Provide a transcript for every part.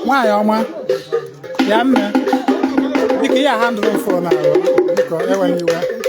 Why, Oma? Yam, Nicky, a handle for now. When you were.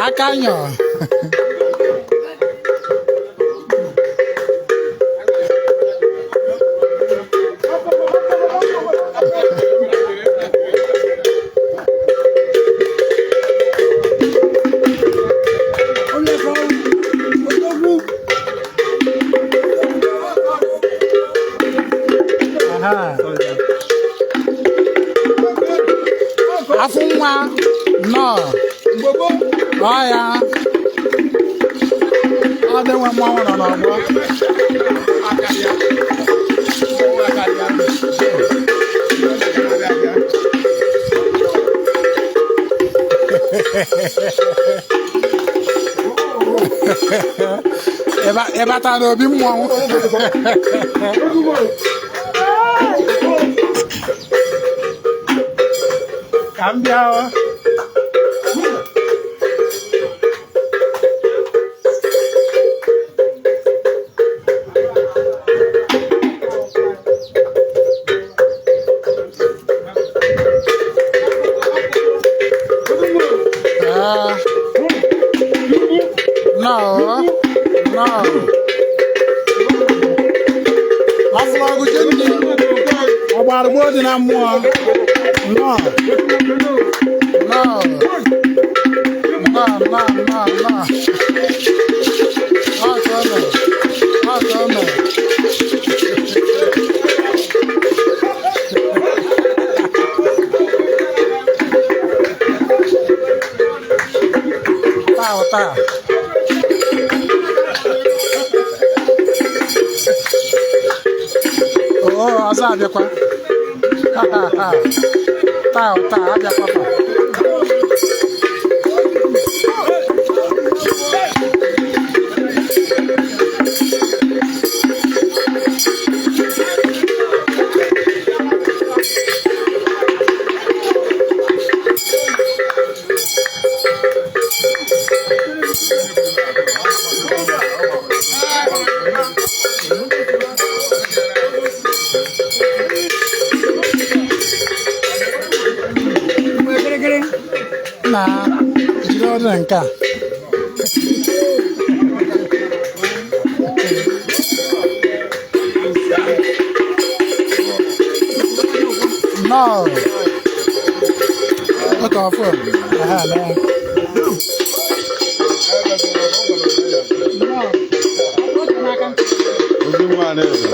Akanyo. Afunwa no. Oh yeah. Oh, they were more on our work. Eba ta do bi mo. Cambia. No. Aflago jendi. Obarbo di na mo. No. Oh, azabia kwa. Tá, abia papa. na jiri ọdụ nke a no okay off aha no Ezinwa Anaedo.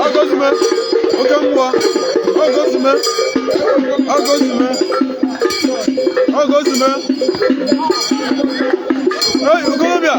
Agozime, oke mmụọ, agozime, agozime, agozime. Hey, Okolobia.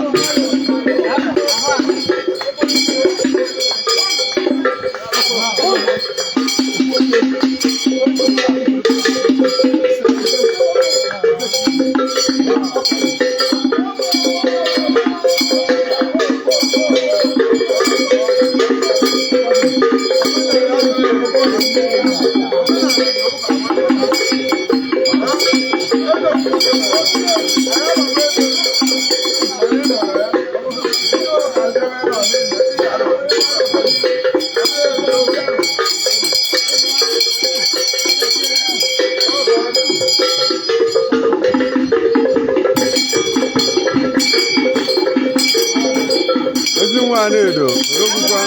Ezinwa Anaedo, Odogwukwa.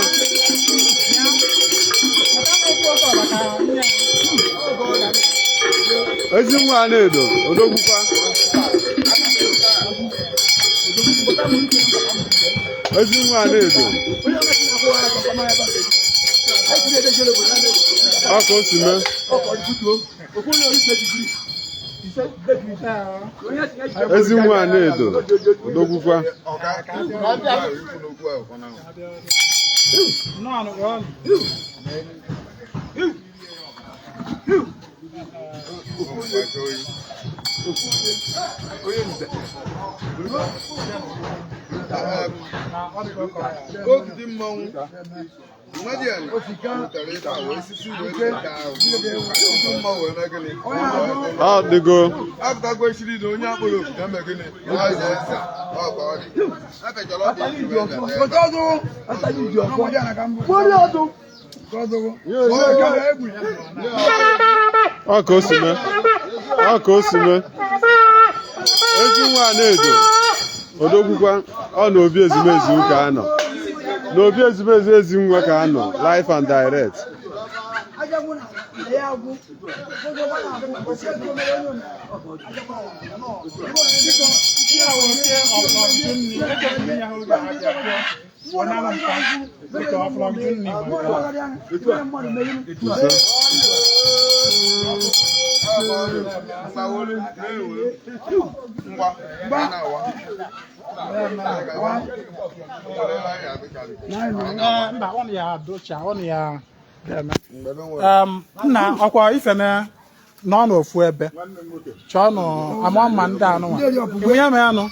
Ezinwa Anaedo, Odogwukwa. Ezinwa Anaedo. Ọkọ osime. Ezinwa Anaedo, Odogwukwa. Oh, they go. After going to the only apple, I'm making it. Ezinwa Anaedo, Odogwukwa, ọ na obi Ezumezu ka anọ. N'obi Ezumezu Ezinwa ka anọ, live and direct. Nna ọkwa ifene nọ n'ofu ebe chọọ nụ ama mma ndị anụ nwa. Iwu ya mee anụ.